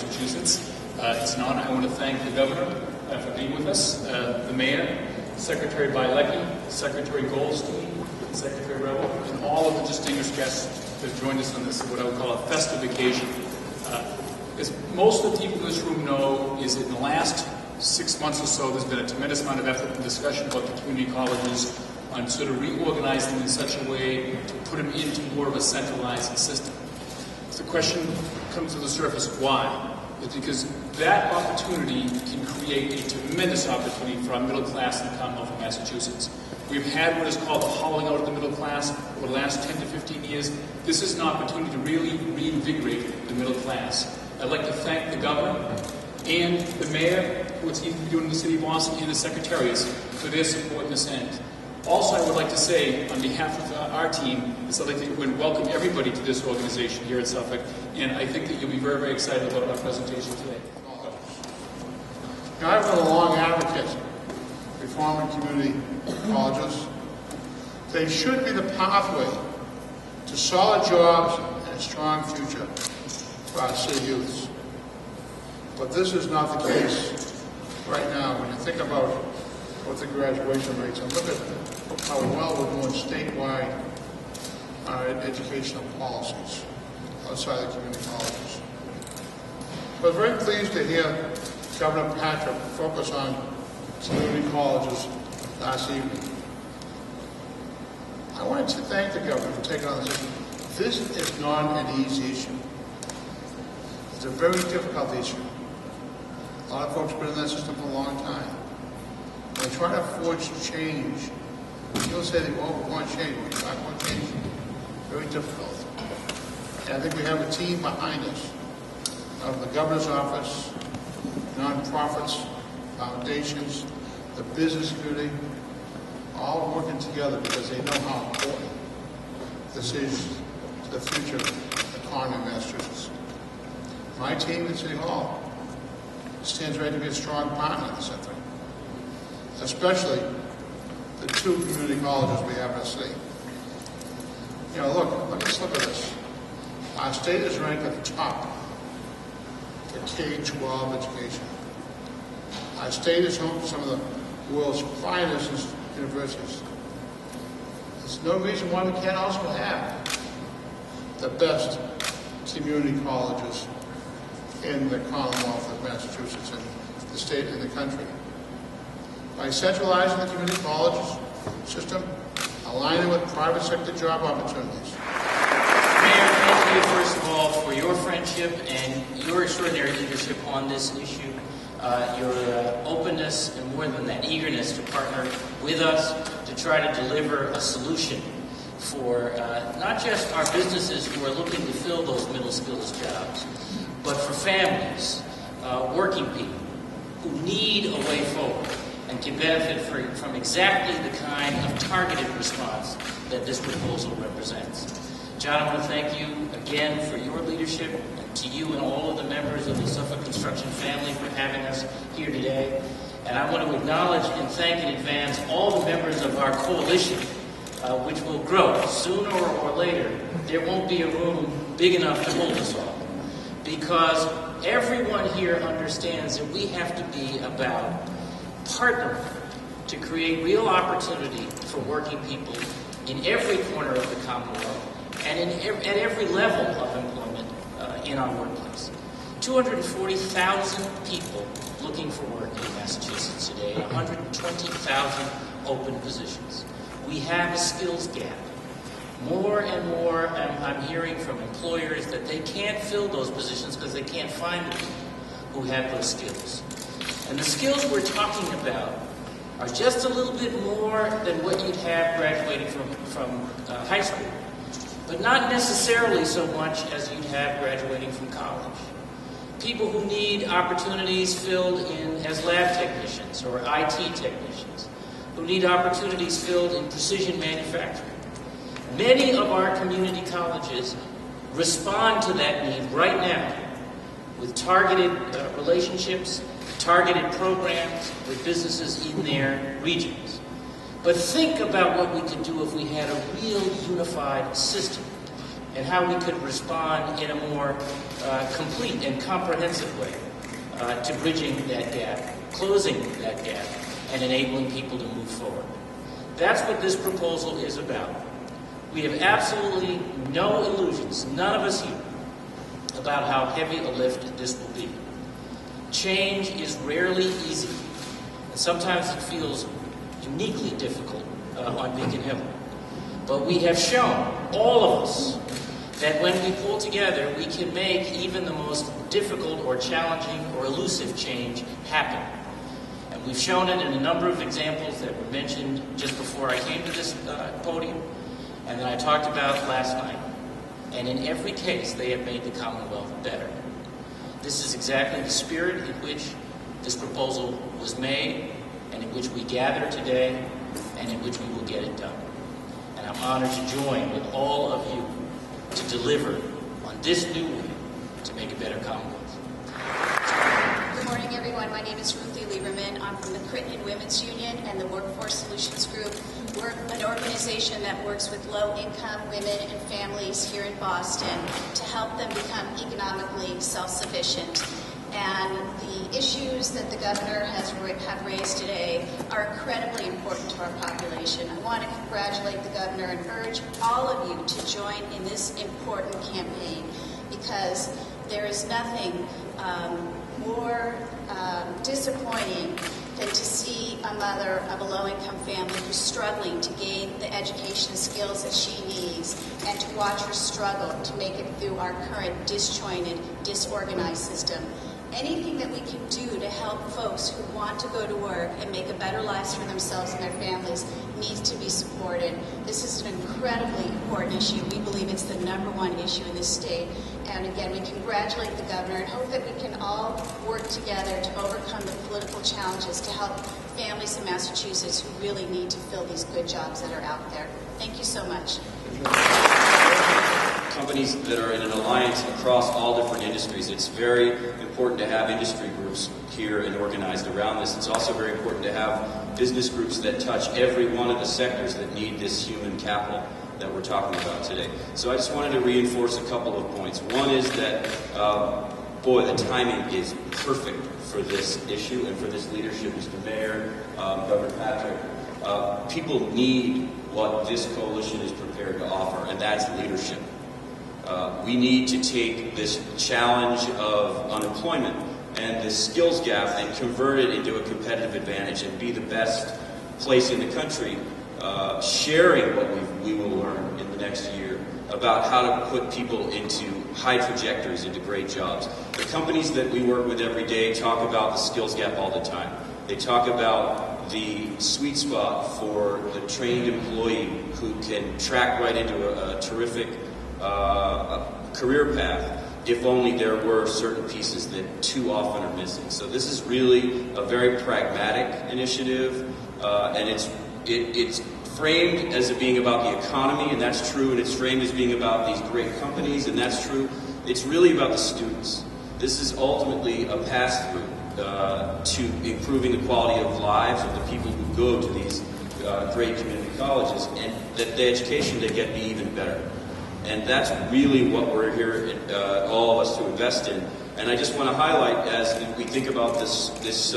Massachusetts. It's an honor. I want to thank the Governor for being with us, the Mayor, Secretary Bilecki, Secretary Goldstein, Secretary Rebel, and all of the distinguished guests that joined us on this, what I would call a festive occasion. As most of the people in this room know, is in the last 6 months or so, there's been a tremendous amount of effort and discussion about the community colleges on sort of reorganizing them in such a way to put them into more of a centralized system. So the question comes to the surface, why? It's because that opportunity can create a tremendous opportunity for our middle class in the Commonwealth of Massachusetts. We've had what is called the hollowing out of the middle class over the last 10 to 15 years. This is an opportunity to really reinvigorate the middle class. I'd like to thank the Governor and the Mayor, who he's doing in the City of Boston, and the Secretaries for their support in this end. Also, I would like to say, on behalf of our team, I'd like to welcome everybody to this organization here at Suffolk, and I think that you'll be very, very excited about our presentation today. Now, I've been a long advocate for reforming community colleges. They should be the pathway to solid jobs and a strong future for our city youths. But this is not the case right now. When you think about what the graduation rates and look at how well we're doing statewide educational policies outside the community colleges. I was very pleased to hear Governor Patrick focus on community colleges last evening. I wanted to thank the Governor for taking on this issue. This is not an easy issue. It's a very difficult issue. A lot of folks have been in that system for a long time. When they try to forge change, people say they want change. When you talk about change, very difficult. And I think we have a team behind us of the Governor's office, nonprofits, foundations, the business community, all working together because they know how important this is to the future economy of Massachusetts. My team at City Hall stands ready to be a strong partner in this effort, especially the two community colleges we have in the city. You know, let's look at this. Our state is ranked at the top for K-12 education. Our state is home to some of the world's finest universities. There's no reason why we can't also have the best community colleges in the Commonwealth of Massachusetts and the state and the country. By centralizing the community colleges system, aligning with private sector job opportunities. Mayor, thank you first of all for your friendship and your extraordinary leadership on this issue. Your openness and more than that, eagerness to partner with us to try to deliver a solution for not just our businesses who are looking to fill those middle skills jobs, but for families, working people who need a way forward and can benefit from exactly the kind of targeted response that this proposal represents. John, I want to thank you again for your leadership, and to you and all of the members of the Suffolk Construction family for having us here today. And I want to acknowledge and thank in advance all the members of our coalition, which will grow. Sooner or later, there won't be a room big enough to hold us all, because everyone here understands that we have to be about partnering to create real opportunity for working people in every corner of the Commonwealth and at every level of employment in our workplace. 240,000 people looking for work in Massachusetts today, 120,000 open positions. We have a skills gap. More and more I'm hearing from employers that they can't fill those positions because they can't find the people who have those skills. And the skills we're talking about are just a little bit more than what you'd have graduating from high school, but not necessarily so much as you'd have graduating from college. People who need opportunities filled in as lab technicians or IT technicians, who need opportunities filled in precision manufacturing. Many of our community colleges respond to that need right now with targeted relationships, targeted programs with businesses in their regions. But think about what we could do if we had a real unified system and how we could respond in a more complete and comprehensive way to bridging that gap, closing that gap, and enabling people to move forward. That's what this proposal is about. We have absolutely no illusions, none of us here, about how heavy a lift this will be. Change is rarely easy, and sometimes it feels uniquely difficult on Beacon Hill. But we have shown, all of us, that when we pull together, we can make even the most difficult or challenging or elusive change happen. And we've shown it in a number of examples that were mentioned just before I came to this podium, and that I talked about last night. And in every case, they have made the Commonwealth better. This is exactly the spirit in which this proposal was made, and in which we gather today, and in which we will get it done. And I'm honored to join with all of you to deliver on this new way to make a better Commonwealth. Good morning, everyone. My name is Ruthie Liberman. I'm from the Crittenton Women's Union and the Workforce Solutions Group. We're an organization that works with low-income women and families here in Boston to help them become economically self-sufficient. And the issues that the governor have raised today are incredibly important to our population. I want to congratulate the governor and urge all of you to join in this important campaign, because there is nothing more disappointing than to see a mother of a low-income family who's struggling to gain the education skills that she needs, and to watch her struggle to make it through our current disjointed, disorganized system. Anything that we can do to help folks who want to go to work and make a better lives for themselves and their families needs to be supported. This is an incredibly important issue. We believe it's the #1 issue in this state. And again, we congratulate the governor and hope that we can all work together to overcome the political challenges to help families in Massachusetts who really need to fill these good jobs that are out there. Thank you so much. Companies that are in an alliance across all different industries. It's very important to have industry groups here and organized around this. It's also very important to have business groups that touch every one of the sectors that need this human capital that we're talking about today. So I just wanted to reinforce a couple of points. One is that, boy, the timing is perfect for this issue and for this leadership. Mr. Mayor, Governor Patrick, people need what this coalition is prepared to offer, and that's leadership. We need to take this challenge of unemployment and this skills gap and convert it into a competitive advantage and be the best place in the country, sharing what we will learn in the next year about how to put people into high trajectories, into great jobs. The companies that we work with every day talk about the skills gap all the time. They talk about the sweet spot for the trained employee who can track right into a terrific career path, if only there were certain pieces that too often are missing. So this is really a very pragmatic initiative, and it's framed as it being about the economy, and that's true, and it's framed as being about these great companies, and that's true. It's really about the students. This is ultimately a pass-through to improving the quality of lives of the people who go to these great community colleges, and that the education they get be even better. And that's really what we're here, all of us, to invest in. And I just want to highlight, as we think about this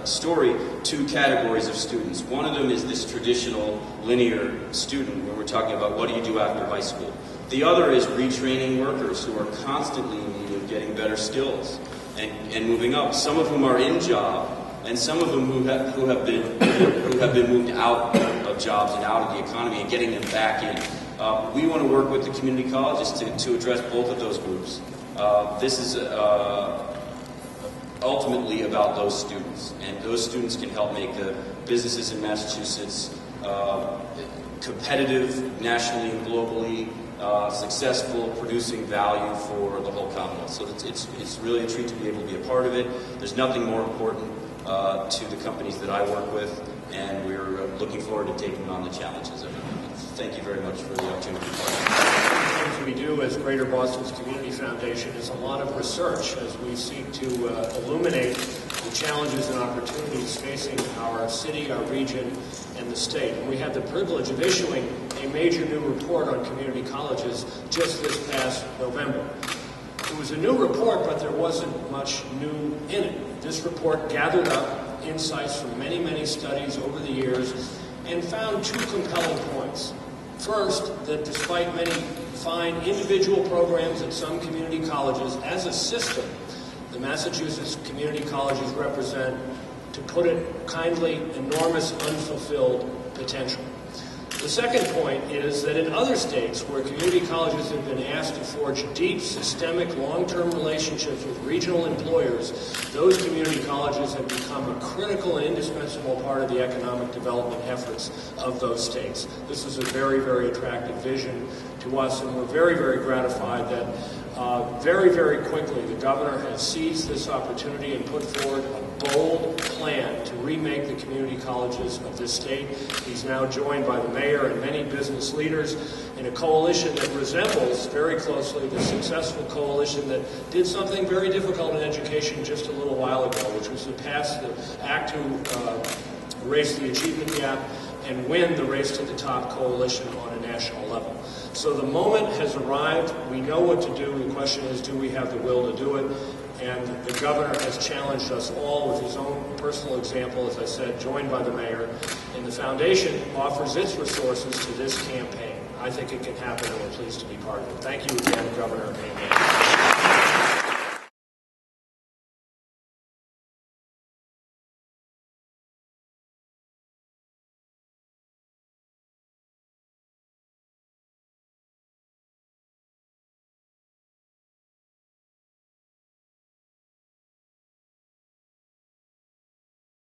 story, two categories of students. One of them is this traditional linear student, where we're talking about what do you do after high school. The other is retraining workers who are constantly in need of getting better skills and moving up. Some of whom are in job, and some of them who have been moved out of jobs and out of the economy and getting them back in. We want to work with the community colleges to address both of those groups. This is ultimately about those students, and those students can help make the businesses in Massachusetts competitive nationally and globally, successful, producing value for the whole Commonwealth. So it's really a treat to be able to be a part of it. There's nothing more important to the companies that I work with, and we're looking forward to taking on the challenges of it. Thank you very much for the opportunity to be part of it. One of the things we do as Greater Boston's Community Foundation is a lot of research as we seek to illuminate the challenges and opportunities facing our city, our region, and the state. And we have the privilege of issuing a major new report on community colleges just this past November. It was a new report, but there wasn't much new in it. This report gathered up insights from many, many studies over the years and found two compelling points. First, that despite many fine individual programs at some community colleges, as a system, the Massachusetts community colleges represent, to put it kindly, enormous unfulfilled potential. The second point is that in other states where community colleges have been asked to forge deep, systemic, long-term relationships with regional employers, those community colleges have become a critical and indispensable part of the economic development efforts of those states. This is a very, very attractive vision to us, and we're very, very gratified that very, very quickly the governor has seized this opportunity and put forward a bold plan to remake the community colleges of this state. He's now joined by the mayor and many business leaders in a coalition that resembles very closely the successful coalition that did something very difficult in education just a little while ago, which was to pass the act to erase the achievement gap and win the Race to the Top coalition on a national level. So the moment has arrived. We know what to do. The question is, do we have the will to do it? And the governor has challenged us all with his own personal example, as I said, joined by the mayor. And the foundation offers its resources to this campaign. I think it can happen, and we're pleased to be part of it. Thank you again, Governor. Amen.